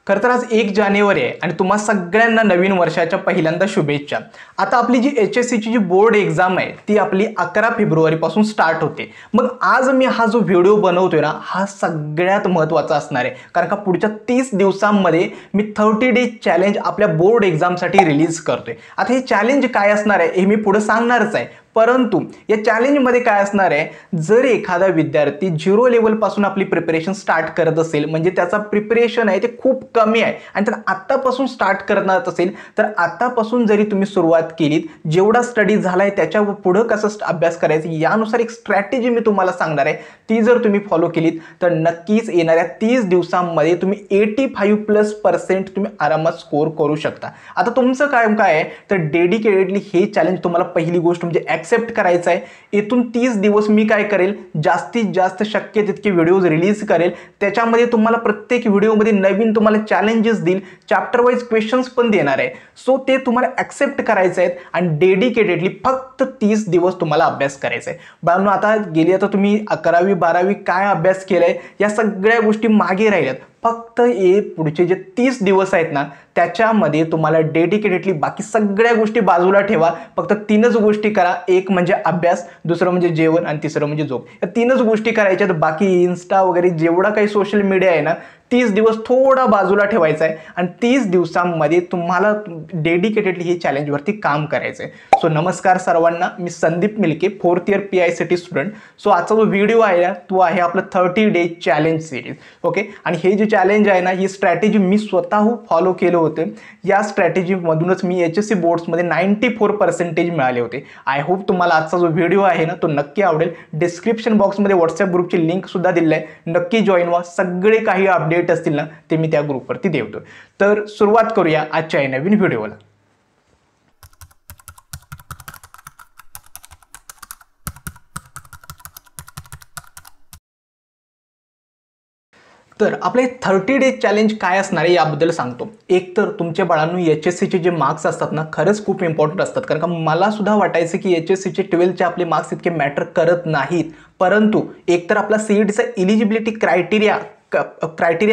खरं तर आज 1 जानेवारी आहे आणि तुम्हा सगळ्यांना नवीन वर्षाच्या पहिल्यांदा शुभेच्छा। आता आपली जी HSCची जी बोर्ड एक्झाम आहे ती आपली 11 फेब्रुवारीपासून स्टार्ट होते। मग आज मी हा जो व्हिडिओ बनवतोय ना हा सगळ्यात महत्त्वाचा असणार आहे, कारण का पुढच्या 30 दिवसांमध्ये मी 30 डे चॅलेंज आपल्या बोर्ड एक्झामसाठी रिलीज करतोय। आता हे चॅलेंज काय असणार आहे हे मी पुढे सांगणारच आहे, परंतु या चॅलेंजमध्ये काय असणार आहे, जर एखादा विद्यार्थी 0 लेवलपासून आपली प्रिपरेशन स्टार्ट करत असेल, म्हणजे त्याचा प्रिपरेशन आहे ते खूप कमी आहे आणि तर आत्तापासून स्टार्ट करणार असेल तर आत्तापासून जरी तुम्ही सुरुवात केलीत, जेवढा स्टडी झालाय त्याच्या पुढे कसं अभ्यास करायचं यानुसार एक स्ट्रॅटेजी मी तुम्हाला सांगणार आहे। ती जर तुम्ही फॉलो केलीत तर नक्कीच येणाऱ्या 30 दिवसांमध्ये तुम्ही 85% तुम्ही आरामात स्कोर करू शकता। आता तुमचं काम काय आहे तर डेडिकेटेडली हे चॅलेंज तुम्हाला पहिली गोष्ट म्हणजे ॲक्सेप्ट करायचं आहे। इथून 30 दिवस मी काय करेल, जास्तीत जास्त शक्य तितके व्हिडिओज रिलीज करेल, त्याच्यामध्ये तुम्हाला प्रत्येक व्हिडिओमध्ये नवीन तुम्हाला चॅलेंजेस देईल, चॅप्टर वाईज क्वेश्चन्स पण देणार आहे। सो ते तुम्हाला ॲक्सेप्ट करायचं आहे आणि डेडिकेटेडली फक्त 30 दिवस तुम्हाला अभ्यास करायचा आहे। बाळांनो, आता गेली आता तुम्ही 11वी 12वी काय अभ्यास केलाय या सगळ्या गोष्टी मागे राहिल्यात, फक्त हे पुढचे जे 30 दिवस आहेत ना त्याच्यामध्ये तुम्हाला डेडिकेटेडली बाकी सगळ्या गोष्टी बाजूला ठेवा, फक्त 3च गोष्टी करा। एक म्हणजे अभ्यास, दुसरं म्हणजे जेवण आणि तिसरं म्हणजे झोप। या 3च गोष्टी करायच्यात। बाकी इन्स्टा वगैरे जेवढा काही सोशल मीडिया आहे ना 30 दिवस थोडा बाजूला ठेवायचा आहे आणि 30 दिवसांमध्ये तुम्हाला डेडिकेटेडली हे चॅलेंजवरती काम करायचं आहे। सो नमस्कार सर्वांना, मी Sandeep Milke, 4th year PICT student. So आजचा जो व्हिडिओ आहे ना तो आहे आपलं 30 डे चॅलेंज सिरीज। ओके, आणि हे जे चॅलेंज आहे ना ही स्ट्रॅटेजी मी स्वतः फॉलो केलं होतं। या स्ट्रॅटेजीमधूनच मी HSC बोर्ड्समध्ये 94% मिळाले होते। आय होप तुम्हाला आजचा जो व्हिडिओ आहे ना तो नक्की आवडेल। डिस्क्रिप्शन बॉक्समध्ये व्हॉट्सअप ग्रुपची लिंक सुद्धा दिली आहे, नक्की जॉईन व्हा। सगळे काही अपडेट असतील ना ते मी त्या ग्रुपवरती देतो। तर सुरुवात करूया आजच्या या नवीन व्हिडिओला। तर आपले 30 डे चॅलेंज काय असणार आहे याबद्दल सांगतो। एक तर तुमच्या बाळांनो HSCचे जे मार्क्स असतात ना खरंच खूप इम्पॉर्टंट असतात, कारण का मला सुद्धा वाटायचं की HSCचे 12चे आपले मार्क्स इतके मॅटर करत नाहीत, परंतु एक तर आपला CETचा एलिजिबिलिटी क्रायटेरिया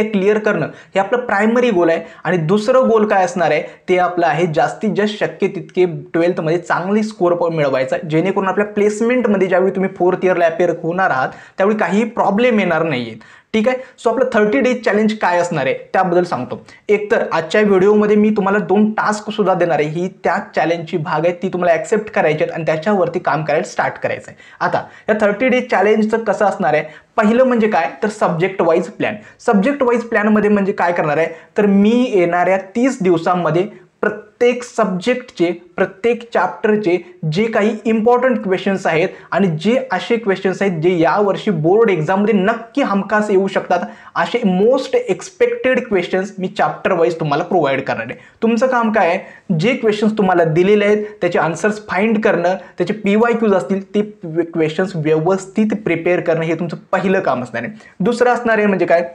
क्लिअर करणं हे आपलं प्रायमरी गोल आहे आणि दुसरं गोल काय असणार आहे ते आपलं आहे जास्तीत जास्त शक्य तितके 12th मध्ये चांगली स्कोर मिळवायचा, जेणेकरून आपल्या प्लेसमेंटमध्ये ज्यावेळी तुम्ही 4th इयरला अपेअर होणार आहात त्यावेळी काही प्रॉब्लेम येणार नाहीयेत। ठीक आहे, सो आपलं 30 डे चॅलेंज काय असणार आहे त्याबद्दल सांगतो। एक तर आजच्या व्हिडिओमध्ये मी तुम्हाला 2 टास्क सुद्धा देणार आहे, ही त्या चॅलेंजची भाग आहे, ती तुम्हाला ॲक्सेप्ट करायची आहेत आणि त्याच्यावरती काम करायला स्टार्ट करायचं आहे। आता या 30 डे चॅलेंजचं कसं असणार आहे, पहिलं म्हणजे काय तर subject wise plan. Subject wise प्लॅनमध्ये म्हणजे काय करणार आहे तर मी येणाऱ्या 30 दिवसांमध्ये प्रत्येक सब्जेक्टचे प्रत्येक चॅप्टरचे जे काही इम्पॉर्टंट क्वेश्चन्स आहेत आणि जे असे क्वेश्चन्स आहेत जे यावर्षी बोर्ड एक्झाममध्ये नक्की हमखास येऊ शकतात, असे मोस्ट एक्सपेक्टेड क्वेश्चन्स मी चॅप्टर वाईज तुम्हाला प्रोव्हाइड करणार आहे। तुमचं काम काय आहे, जे क्वेश्चन्स तुम्हाला दिलेले आहेत त्याचे आन्सर्स फाइंड करणं, त्याचे PYQs असतील ते क्वेश्चन्स व्यवस्थित प्रिपेअर करणं हे तुमचं पहिलं काम असणार आहे। दुसरं असणार आहे म्हणजे काय,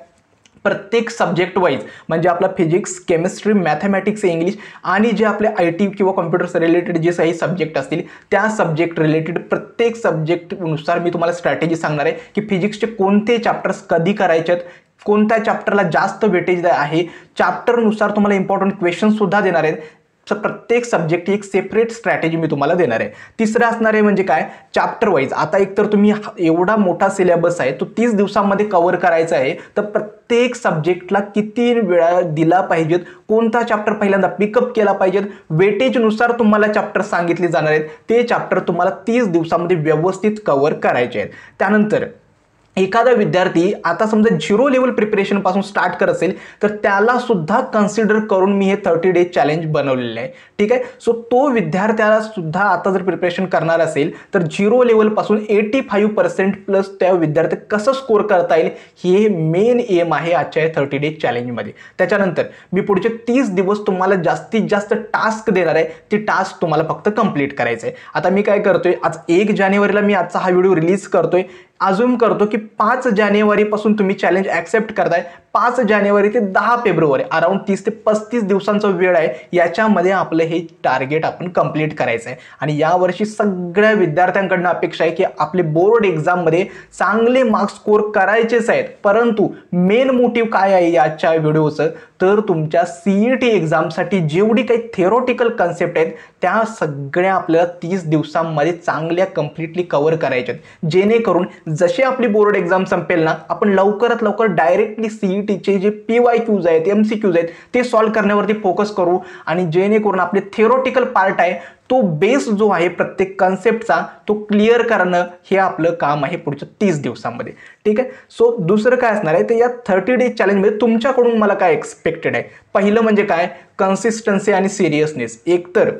प्रत्येक सब्जेक्ट वाईज म्हणजे आपला फिजिक्स, केमिस्ट्री, मॅथमॅटिक्स, इंग्लिश आणि जे आपले IT किंवा कॉम्प्युटर्स रिलेटेड जे काही सब्जेक्ट असतील त्या सब्जेक्ट रिलेटेड प्रत्येक सब्जेक्टनुसार मी तुम्हाला स्ट्रॅटेजी सांगणार आहे की फिजिक्सचे कोणते चॅप्टर्स कधी करायचे आहेत, कोणत्या चॅप्टरला जास्त वेटेज आहे, चॅप्टरनुसार तुम्हाला इम्पॉर्टंट क्वेश्चन सुद्धा देणार आहेत। प्रत्येक सब्जेक्ट एक सेपरेट स्ट्रॅटेजी मी तुम्हाला देणार आहे। तिसरं असणार आहे म्हणजे काय चॅप्टर वाईज। आता एक तर तुम्ही एवढा मोठा सिलेबस आहे तो 30 दिवसांमध्ये कव्हर करायचा आहे, तर प्रत्येक सब्जेक्टला किती वेळा दिला पाहिजेत, कोणता चॅप्टर पहिल्यांदा पिकअप केला पाहिजेत, वेटेजनुसार तुम्हाला चॅप्टर सांगितले जाणार आहेत, ते चॅप्टर तुम्हाला 30 दिवसांमध्ये व्यवस्थित कव्हर करायचे आहेत। त्यानंतर एखादा विद्यार्थी आता समजा 0 लेवल प्रिपरेशन पासून स्टार्ट करत असेल तर त्याला सुद्धा कन्सिडर करून मी हे 30 डे चॅलेंज बनवलेलं आहे। ठीक आहे, सो तो विद्यार्थ्याला सुद्धा आता जर प्रिपरेशन करणार असेल तर 0 लेवल पासून 85% प्लस त्या विद्यार्थी कसं स्कोर करता येईल हे मेन एम आहे आजच्या 30 डे चॅलेंजमध्ये। त्याच्यानंतर मी पुढचे 30 दिवस तुम्हाला जास्तीत जास्त टास्क देणार आहे, ते टास्क तुम्हाला फक्त कंप्लीट करायचं आहे। आता मी काय करतोय, आज 1 जानेवारीला मी आजचा हा व्हिडिओ रिलीज करतोय, अज्युम करतो की 5 जानेवारीपासून तुम्ही चॅलेंज ॲक्सेप्ट करताय, 5 जानेवारी ते 10 फेब्रुवारी अराउंड 30 ते 35 दिवसांचा वेळ आहे, याच्यामध्ये आपलं हे टार्गेट आपण कंप्लीट करायचं आहे. आणि यावर्षी सगळ्या विद्यार्थ्यांकडनं अपेक्षा आहे की आपले बोर्ड एक्झाममध्ये चांगले मार्क्स स्कोर करायचेच आहेत. परंतु मेन मोटिव्ह काय आहे याच्या व्हिडिओचं, तर तुमच्या CET एक्झामसाठी जेवढी काही थिअरॉटिकल कन्सेप्ट आहेत त्या सगळ्या आपल्याला 30 दिवसांमध्ये चांगल्या कम्प्लिटली कव्हर करायच्या आहेत, जेणेकरून जसे आपली बोर्ड एक्झाम संपेल ना, आपण लवकरात लवकर डायरेक्टली CETचे जे PYQs आहेत, MCQs आहेत ते सॉल्व्ह करण्यावरती फोकस करू. आणि जेणेकरून आपले थिअरॉटिकल पार्ट आहे तो बेस जो आहे प्रत्येक कन्सेप्टचा तो क्लिअर करणं हे आपलं काम आहे पुढच्या 30 दिवसांमध्ये. ठीक आहे. सो दुसरं काय असणार आहे, तर या 30 डेज चॅलेंजमध्ये तुमच्याकडून मला काय एक्सपेक्टेड आहे. पहिलं म्हणजे काय, कन्सिस्टन्सी आणि सिरियसनेस. एकतर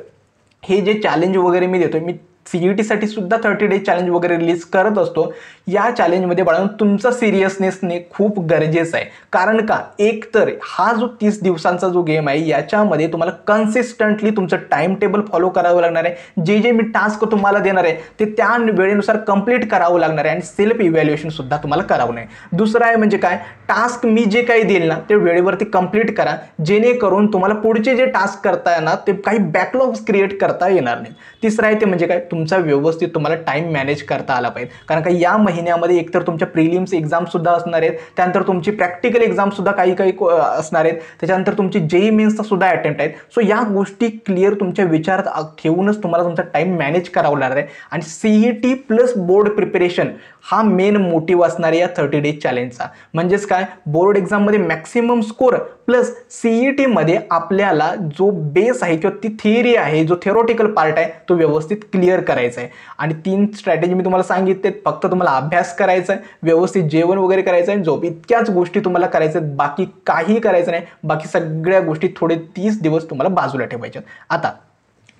हे जे चॅलेंज वगैरे मी देतोय, मी CET साठी सुद्धा 30 डेज चॅलेंज वगैरे रिलीज करत असतो. या चॅलेंजमध्ये बाळांनो तुमचा सिरियसनेसने खूप गरजेचं आहे. कारण का, एक तर हा जो 30 दिवसांचा जो गेम आहे याच्यामध्ये तुम्हाला कन्सिस्टंटली तुमचं टाइम टेबल फॉलो करावं लागणार आहे. जे मी टास्क तुम्हाला देणार आहे ते त्या वेळेनुसार कंप्लीट करावं लागणार आहे आणि सेल्फ इव्हॅल्युएशन सुद्धा तुम्हाला करावं नाही. दुसरं आहे म्हणजे काय, टास्क मी जे काही देईल ना ते वेळेवरती कंप्लीट करा, जेणेकरून तुम्हाला पुढचे जे टास्क करता येणार ते काही बॅकलॉग्स क्रिएट करता येणार नाही. तिसरं आहे ते म्हणजे काय, तुमचा व्यवस्थित तुम्हाला टाइम मॅनेज करता आला पाहिजे. कारण का या महिन्यामध्ये एकतर तुमच्या प्रिलिम्स एक्झाम सुद्धा असणार आहेत, त्यानंतर तुमची प्रॅक्टिकल एक्झाम सुद्धा काही असणार आहेत, त्याच्यानंतर तुमची JEE मेन्सचा सुद्धा अटेम्प्ट आहेत. सो या गोष्टी क्लिअर तुमच्या विचारात ठेवूनच तुम्हाला तुमचा टाइम मॅनेज करावा लागणार आहे. आणि CET प्लस बोर्ड प्रिपरेशन हा मेन मोटिव्ह असणार आहे या 30 डेज चॅलेंजचा. म्हणजेच काय, बोर्ड एक्झाममध्ये मॅक्सिमम स्कोर प्लस CET मध्ये आपल्याला जो बेस आहे किंवा ती थिअरी आहे, जो थिअरॉटिकल पार्ट आहे तो व्यवस्थित क्लिअर करायचा आहे. आणि 3 स्ट्रॅटेजी मी तुम्हाला सांगितले, फक्त तुम्हाला अभ्यास करायचा आहे, व्यवस्थित जेवण वगैरे करायचं आहे, झोप, इतक्याच गोष्टी तुम्हाला करायच्या आहेत, बाकी काही करायचं नाही. बाकी सगळ्या गोष्टी थोडे 30 दिवस तुम्हाला बाजूला ठेवायच्यात. आता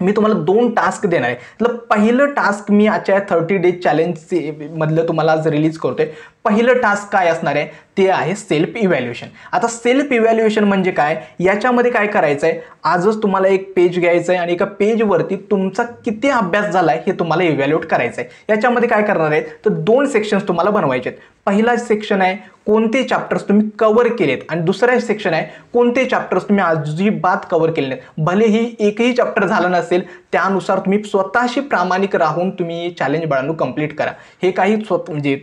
मी तुम्हाला 2 टास्क देणार आहे. तर पहिलं टास्क मी आजच्या 30 डेज चॅलेंज मधलं तुम्हाला आज रिलीज करतोय. पहिलं टास्क काय असणार आहे ते आहे सेल्फ इव्हॅल्युएशन. आता सेल्फ इव्हॅल्युएशन म्हणजे काय, याच्यामध्ये काय करायचं आहे, आजच तुम्हाला एक पेज घ्यायचं आहे आणि एका पेजवरती तुमचा किती अभ्यास झाला आहे हे तुम्हाला इव्हॅल्युएट करायचं आहे. याच्यामध्ये काय करणार आहे, तर 2 सेक्शन्स तुम्हाला बनवायचे आहेत. पहिला सेक्शन आहे कोणते चॅप्टर्स तुम्ही कव्हर केलेत आणि दुसरा सेक्शन आहे कोणते चॅप्टर्स तुम्ही अजिबात कव्हर केले नाहीत. भलेही एकही चॅप्टर झालं नसेल, त्यानुसार तुम्ही स्वतःशी प्रामाणिक राहून तुम्ही चॅलेंज बाळांनो कंप्लीट करा. हे काही म्हणजे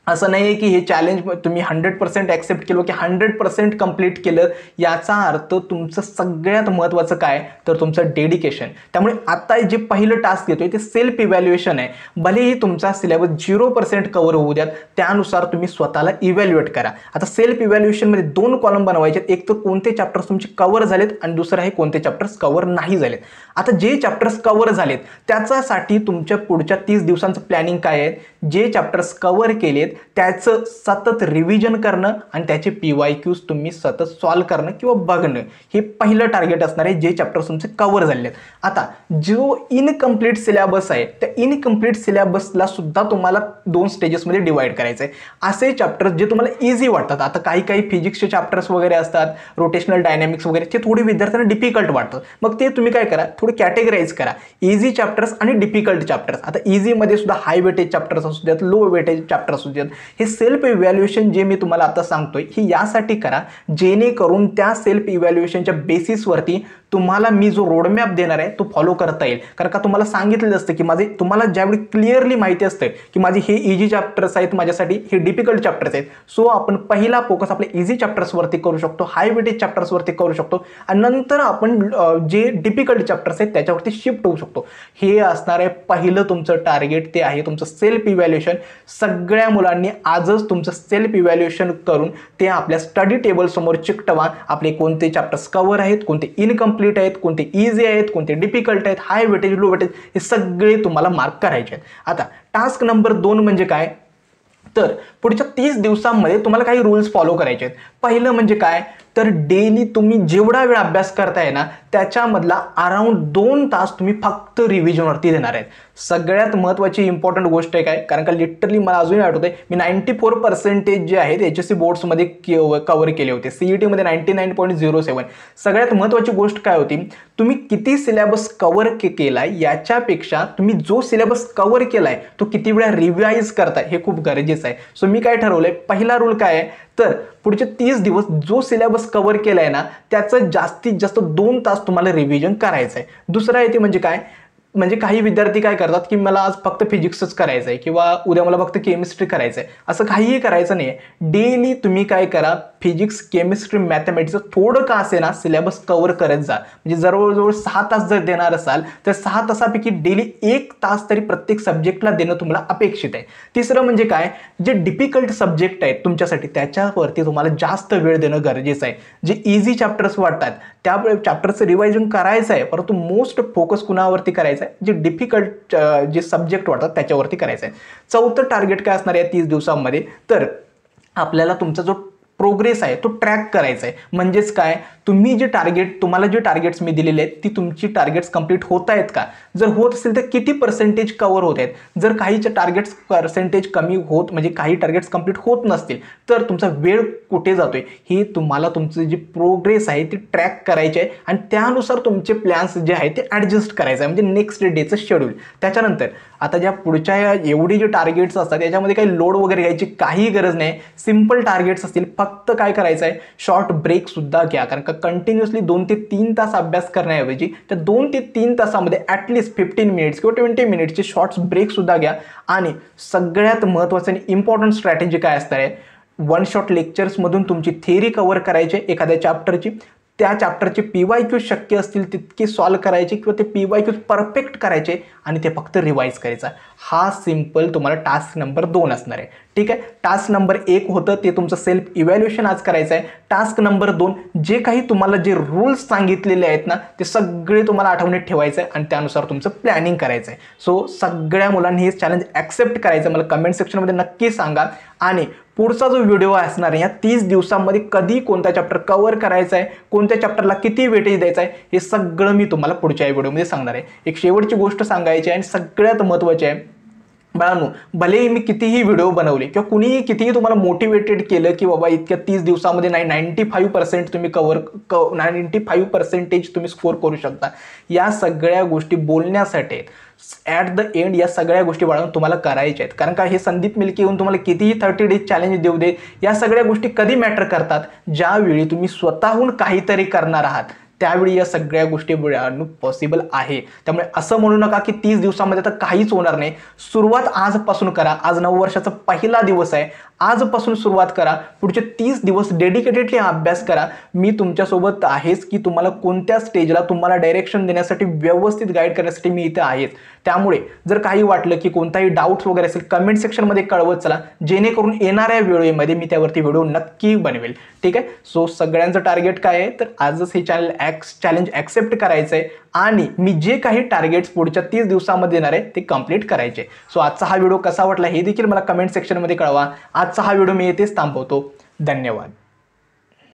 असं नाही आहे की हे चॅलेंज तुम्ही 100% ॲक्सेप्ट केलं की 100% कंप्लीट केलं, याचा अर्थ तुमचं सगळ्यात महत्त्वाचं काय तर तुमचं डेडिकेशन. त्यामुळे आता जे पहिलं टास्क येतोय ते सेल्फ इव्हॅल्युएशन आहे. भलेही तुमचा सिलेबस 0% कव्हर होऊ द्यात, त्यानुसार तुम्ही स्वतःला इव्हॅल्युएट करा. आता सेल्फ इव्हॅल्युएशनमध्ये 2 कॉलम बनवायचे, एक तर कोणते चॅप्टर्स तुमचे कव्हर झालेत आणि दुसरं आहे कोणते चॅप्टर्स कव्हर नाही झालेत. आता जे चॅप्टर्स कव्हर झालेत त्याच्यासाठी तुमच्या पुढच्या 30 दिवसांचं प्लॅनिंग काय आहे, जे चॅप्टर्स कव्हर केलेत त्याचं सतत रिव्हिजन करणं आणि त्याचे PYQs तुम्ही सतत सॉल्व्ह करणं किंवा बघणं, हे पहिलं टार्गेट असणार आहे जे चॅप्टर्स तुमचे कव्हर झालेले आहेत. आता जो इनकम्प्लीट सिलेबस आहे त्या इनकम्प्लीट सिलेबसला सुद्धा तुम्हाला 2 स्टेजेसमध्ये डिवाइड करायचं आहे. असे चॅप्टर्स जे तुम्हाला इझी वाटतात, आता काही फिजिक्सचे चॅप्टर्स वगैरे असतात, रोटेशनल डायनॅमिक्स वगैरे, ते थोडी विद्यार्थ्यांना डिफिकल्ट वाटतं. मग ते तुम्ही काय करा, थोडे कॅटेगराईज करा, इझी चॅप्टर्स आणि डिफिकल्ट चॅप्टर्स. आता इझीमध्ये सुद्धा हाय वेटेज चॅप्टर्स असू द्यात, लो वेटेज चॅप्टर्स असू द्यात. हे सेल्फ इव्हॅल्युएशन जे मी तुम्हाला आता सांगतोय हे यासाठी करा जेणेकरून त्या सेल्फ इव्हॅल्युएशनच्या बेसिसवरती तुम्हाला मी जो रोडमॅप देणार आहे तो फॉलो करता येईल. कारण का तुम्हाला सांगितलेलं असतं की तुम्हाला ज्यावेळी क्लिअरली माहिती असतं की माझे हे इझी चॅप्टर्स आहेत, माझ्यासाठी हे डिफिकल्ट चॅप्टर्स आहेत, सो आपण पहिला फोकस आपल्या इझी चॅप्टर्सवरती करू शकतो, हाय वेटेज चॅप्टर्सवरती करू शकतो आणि नंतर आपण जे डिफिकल्ट चॅप्टर्स आहेत त्याच्यावरती शिफ्ट होऊ शकतो. हे असणार आहे पहिलं तुमचं टार्गेट, ते आहे तुमचं सेल्फ इव्हॅल्युएशन. सगळ्या मुलांनी आजच तुमचं सेल्फ इव्हॅल्युएशन करून ते आपल्या स्टडी टेबल समोर चिकटवा. आपले कोणते चॅप्टर्स कव्हर आहेत, कोणते इनकम्प्लीट आहेत, कोणते इझी आहेत, कोणते डिफिकल्ट आहेत, हाय वेटेज, लो वेटेज, हे सगळे तुम्हाला मार्क करायचे आहेत. आता टास्क नंबर 2 म्हणजे काय, तर पुढच्या 30 दिवसांमध्ये तुम्हाला काही रूल्स फॉलो करायचे आहेत. पहिलं म्हणजे काय, तर डेली तुम्ही जेवढा वेळ अभ्यास करताय ना त्याच्यामधला अराउंड 2 तास तुम्ही फक्त रिव्हिजनवरती देणार आहेत. सगळ्यात महत्त्वाची इम्पॉर्टंट गोष्ट आहे काय, कारण का लिटरली मला अजूनही आठवतंय मी 94% जे आहेत HSC बोर्ड्समध्ये कव्हर केले होते, CET मध्ये 99.07. सगळ्यात महत्त्वाची गोष्ट काय होती, तुम्ही किती सिलेबस कव्हर केलाय याच्यापेक्षा तुम्ही जो सिलेबस कव्हर केलाय तो किती वेळा रिवाइज करताय हे खूप गरजेचं आहे. सो मी काय ठरवलंय, पहिला रूल काय आहे तर पुढचे 30 दिवस जो सिलेबस कव्हर केलाय ना त्याचं जास्तीत जास्त 2 तास तुम्हाला रिव्हिजन करायचं आहे. दुसरा आहे ते म्हणजे काय, म्हणजे काही विद्यार्थी काय करतात की मला आज फक्त फिजिक्सच करायचं आहे किंवा उद्या मला फक्त केमिस्ट्री करायचं आहे, असं काहीही करायचं नाही आहे. डेली तुम्ही काय करा, फिजिक्स केमिस्ट्री मॅथमॅटिक्सचं थोडं का असे ना सिलेबस कव्हर करत जा. म्हणजे जवळजवळ 6 तास जर देणार असाल तर 6 तासापैकी डेली 1 तास तरी प्रत्येक सब्जेक्टला देणं तुम्हाला अपेक्षित आहे. तिसरं म्हणजे काय, जे डिफिकल्ट सब्जेक्ट आहेत तुमच्यासाठी त्याच्यावरती तुम्हाला जास्त वेळ देणं गरजेचं आहे. जे इझी चॅप्टर्स वाटतात त्या चॅप्टरचं रिवायझन करायचं आहे, परंतु मोस्ट फोकस कुणावरती करायचं आहे, जे डिफिकल्ट जे सब्जेक्ट वाटतात त्याच्यावरती करायचं आहे. चौथं टार्गेट काय असणार आहे 30 दिवसांमध्ये, तर आपल्याला तुमचा जो प्रोग्रेस आहे तो ट्रॅक करायचा आहे. म्हणजेच काय, तुम्हाला जे टार्गेट्स मी दिलेले आहेत ती तुमची टार्गेट्स कंप्लीट होत आहेत का, जर होत असेल तर किती पर्सेंटेज कव्हर होत आहेत. जर काहीचे टार्गेट्स पर्सेंटेज कमी होत म्हणजे काही टार्गेट्स कंप्लीट होत नसतील तर तुमचा वेळ कुठे जातोय हे तुम्हाला तुमचं जी प्रोग्रेस आहे ती ट्रॅक करायची आहे आणि त्यानुसार तुमचे प्लॅन्स जे आहेत ते ॲडजस्ट करायचं आहे, म्हणजे नेक्स्ट डेचं शेड्यूल. त्याच्यानंतर आता ज्या पुढच्या एवढी जे टार्गेट्स असतात त्याच्यामध्ये काही लोड वगैरे घ्यायची काही गरज नाही. सिंपल टार्गेट्स असतील, फक्त काय करायचं आहे शॉर्ट ब्रेक सुद्धा घ्या, कारण का कंटिन्युअसली 2 ते 3 तास अभ्यास करण्याऐवजी त्या 2 ते 3 तासामध्ये ॲटलिस्ट 15 मिनिट्स किंवा 20 मिनिट्सचे शॉर्ट्स ब्रेक सुद्धा घ्या. आणि सगळ्यात महत्त्वाचं आणि इम्पॉर्टंट स्ट्रॅटेजी काय असणार आहे, 1 शॉट लेक्चर्समधून तुमची थेअरी कव्हर करायची एखाद्या चॅप्टरची, त्या चॅप्टरचे PYQ शक्य असतील तितके सॉल्व करायचे किंवा ते PYQ परफेक्ट करायचे आणि ते फक्त रिवाइज करायचा. हा सिंपल तुम्हाला टास्क नंबर 2 असणार आहे. ठीक आहे, टास्क नंबर 1 होतं ते तुमचं सेल्फ इव्हॅल्युएशन आज करायचं आहे. टास्क नंबर 2 जे काही तुम्हाला जे रूल्स सांगितलेले आहेत ना ते सगळे तुम्हाला आठवणीत ठेवायचं आहे आणि त्यानुसार तुमचं प्लॅनिंग करायचं आहे. सो सगळ्या मुलांनी हे चॅलेंज ॲक्सेप्ट करायचं, मला कमेंट सेक्शनमध्ये नक्की सांगा. आणि पुढचा जो व्हिडिओ असणार आहे या 30 दिवसांमध्ये कधी कोणता चॅप्टर कव्हर करायचा आहे, कोणत्या चॅप्टरला किती वेटेज द्यायचं आहे हे सगळं मी तुम्हाला पुढच्या व्हिडिओमध्ये सांगणार आहे. एक शेवटची गोष्ट सांगायची आहे आणि सगळ्यात महत्त्वाची आहे, बाळांनो, भलेही मी कितीही व्हिडिओ बनवले किंवा कुणीही कितीही तुम्हाला मोटिवेटेड केलं की बाबा इतक्या 30 दिवसामध्ये 95% तुम्ही 95% तुम्ही स्कोर करू शकता, या सगळ्या गोष्टी बोलण्यासाठी ॲट द एंड या सगळ्या गोष्टी बाळांनो तुम्हाला करायच्या आहेत. कारण का हे संदीप मिल्के येऊन तुम्हाला कितीही 30 डेज चॅलेंज देऊ दे, या सगळ्या गोष्टी कधी मॅटर करतात, ज्यावेळी तुम्ही स्वतःहून काहीतरी करणार आहात त्यावेळी या सगळ्या गोष्टी पॉसिबल आहे. त्यामुळे असं म्हणू नका की 30 दिवसामध्ये तर काहीच होणार नाही. सुरुवात आजपासून करा. आज 9 वर्षाचा पहिला दिवस आहे, आजपासून सुरुवात करा. पुढचे 30 दिवस डेडिकेटेडली अभ्यास करा. मी तुमच्यासोबत आहेच की तुम्हाला कोणत्या स्टेजला तुम्हाला डायरेक्शन देण्यासाठी, व्यवस्थित गाईड करण्यासाठी मी इथे आहेच. त्यामुळे जर काही वाटलं की कोणताही डाऊट्स वगैरे असेल कमेंट सेक्शनमध्ये कळवत चला, जेणेकरून येणाऱ्या वेळेमध्ये मी त्यावरती व्हिडिओ नक्की बनवेल. ठीक आहे, सो सगळ्यांचं टार्गेट काय आहे तर आजच हे चॅलेंज ॲक्सेप्ट करायचं आहे आणि मी जे काही टार्गेट्स पुढच्या 30 दिवसामध्ये येणार आहे ते कंप्लीट करायचे. सो आजचा हा व्हिडिओ कसा वाटला हे देखील मला कमेंट सेक्शनमध्ये कळवा. आजचा हा व्हिडिओ मी येथेच थांबवतो. धन्यवाद.